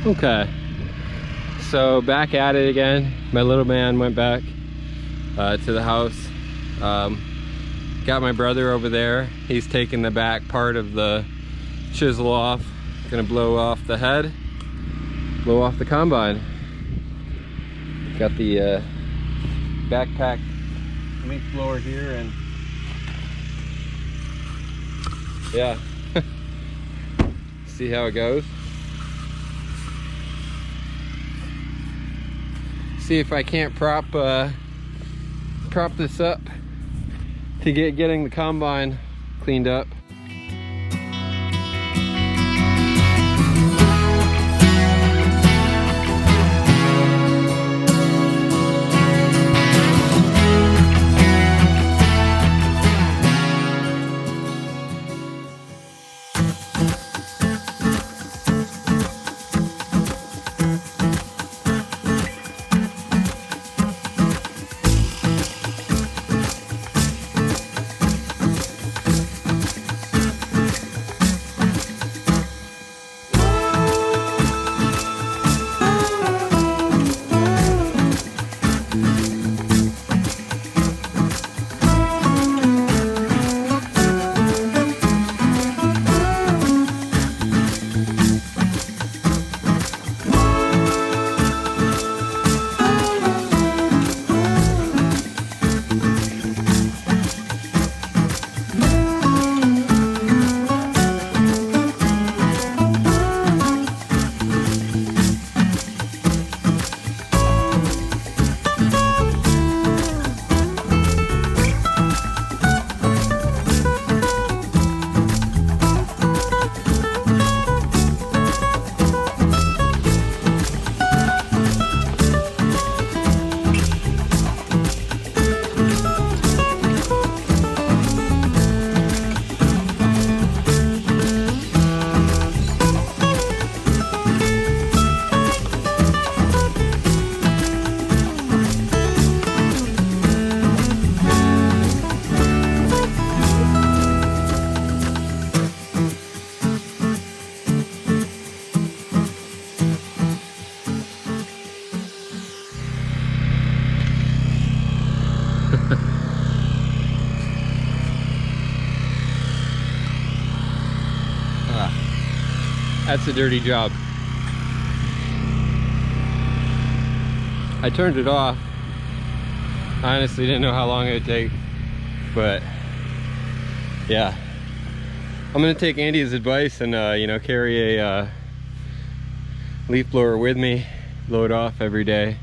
Okay, so back at it again. My little man went back to the house. Got my brother over there. He's taking the back part of the chisel off. Gonna blow off the head, blow off the combine. Got the backpack leaf blower here, and yeah, see how it goes. See if I can't prop this up to getting the combine cleaned up. That's a dirty job. I turned it off. I honestly didn't know how long it would take, but yeah. I'm gonna take Andy's advice and you know, carry a leaf blower with me, blow it off every day,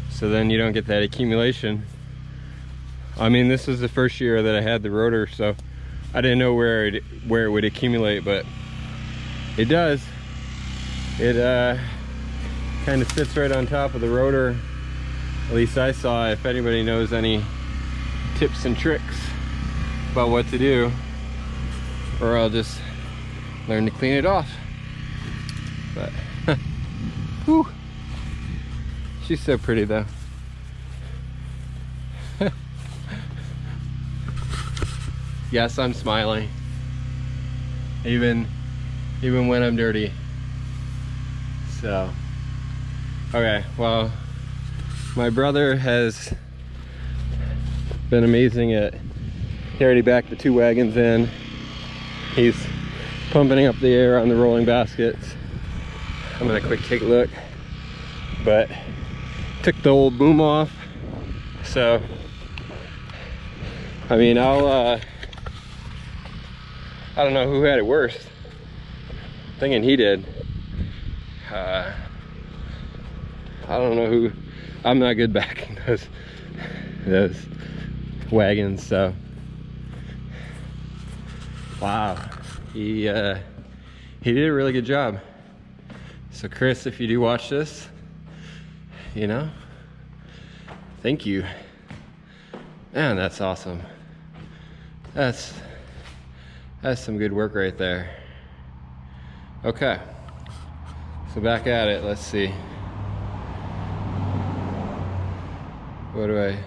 so then you don't get that accumulation. I mean, this is the first year that I had the rotor, so I didn't know where it would accumulate, but it does. It kind of sits right on top of the rotor. At least I saw. If anybody knows any tips and tricks about what to do, or I'll just learn to clean it off. But whew, she's so pretty though. Yes, I'm smiling, even when I'm dirty. So, okay, well, my brother has been amazing at, he already backed the 2 wagons in. He's pumping up the air on the rolling baskets. I'm gonna quick take a look, but took the old boom off. So, I mean, I don't know who had it worse. I'm thinking he did. I don't know who. I'm not good backing those wagons, so wow, he did a really good job. So Chris, if you do watch this, you know, thank you. Man, that's awesome. That's some good work right there. Okay, so back at it. Let's see. What do I,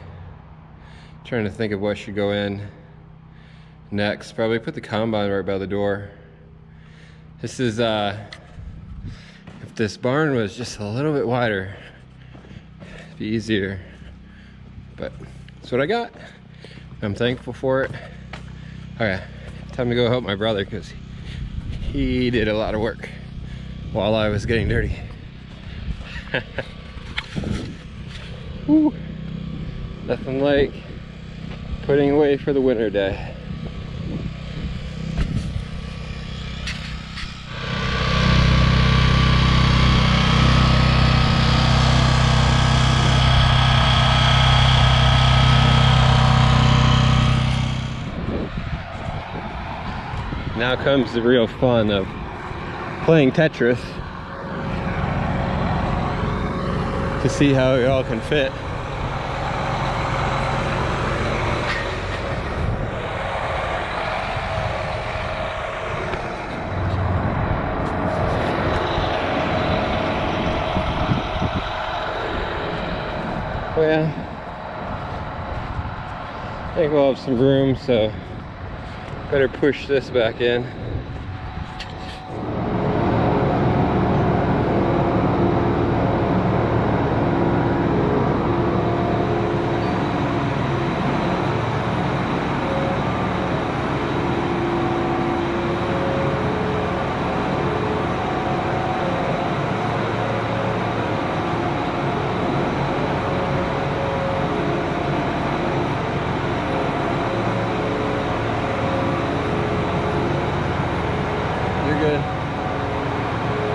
trying to think of what should go in next. Probably put the combine right by the door. This is, of If this barn was just a little bit wider, it'd be easier. But that's what I got. I'm thankful for it. Okay, time to go help my brother because he did a lot of work while I was getting dirty. Woo. Nothing like putting away for the winter day. Now comes the real fun of playing Tetris to see how it all can fit. Well, I think we'll have some room, so better push this back in.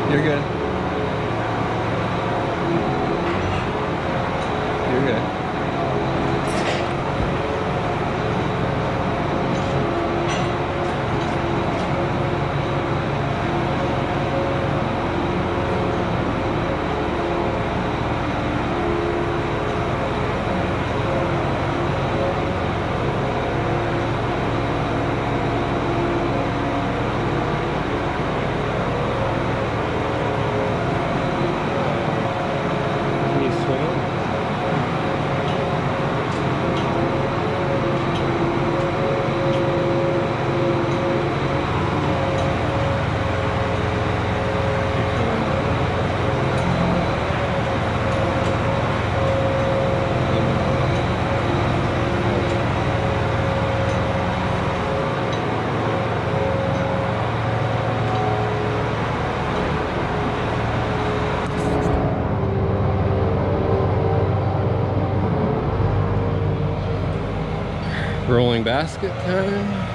You're good. You're good. Rolling basket time.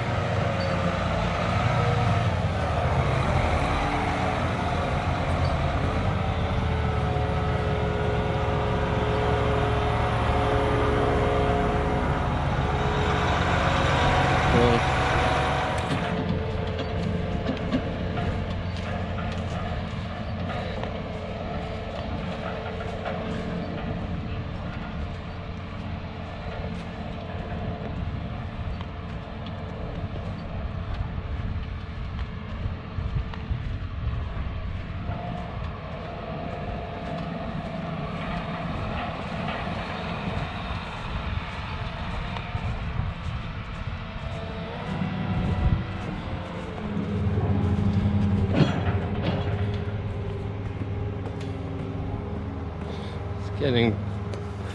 Getting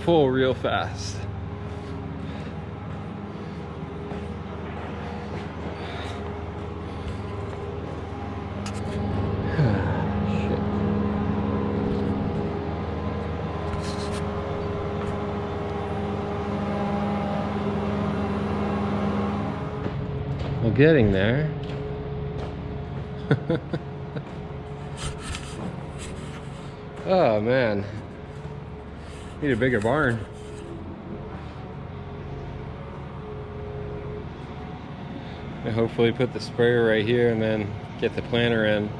full real fast. Shit. Well, getting there. Oh man. Need a bigger barn. And hopefully put the sprayer right here and then get the planter in.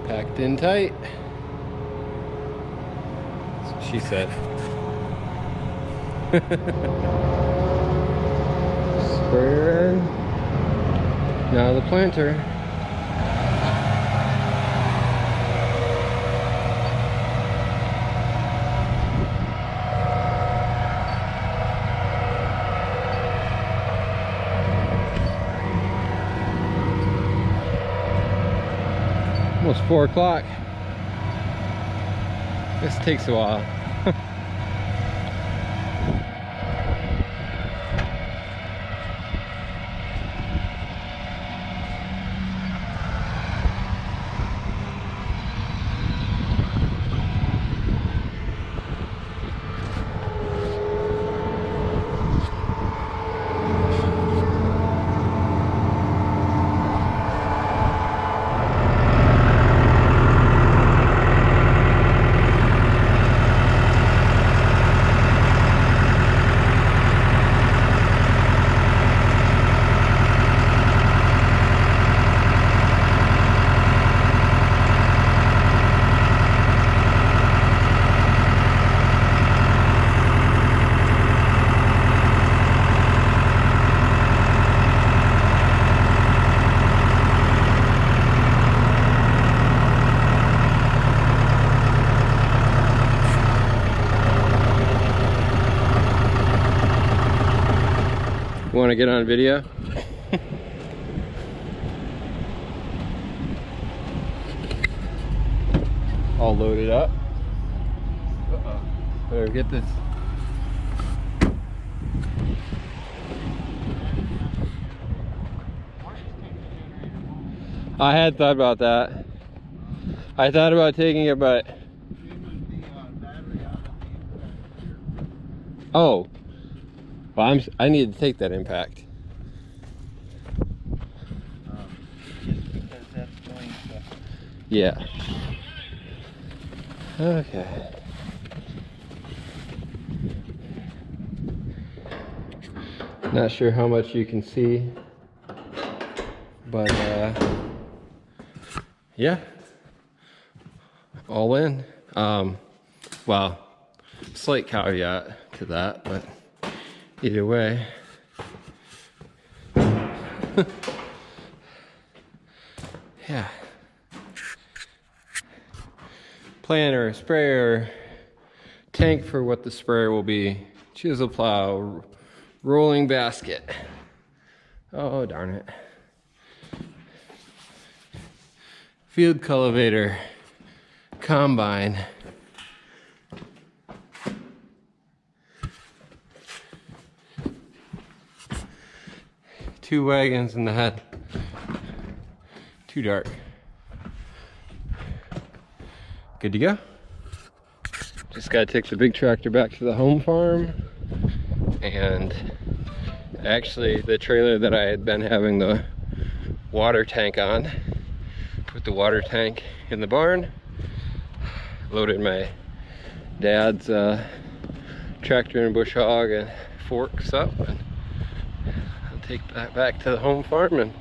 Packed in tight. That's what she said. Sprayer in. Now the planter. Almost 4 o'clock. This takes a while. Want to get on video? All loaded up. Better get this. I had thought about that. I thought about taking it, but oh. Well, I need to take that impact. Just because that's going to... Yeah. Okay. Not sure how much you can see, but yeah. All in. Well, slight caveat to that, but either way. Yeah. Planter, sprayer, tank for what the sprayer will be, chisel plow, rolling basket. Oh, darn it. Field cultivator, combine. Two wagons in the head. Too dark. Good to go. Just gotta take the big tractor back to the home farm. And actually the trailer that I had been having the water tank on, put the water tank in the barn, loaded my dad's tractor and bush hog and forks up, and I'll take that back to the home farm and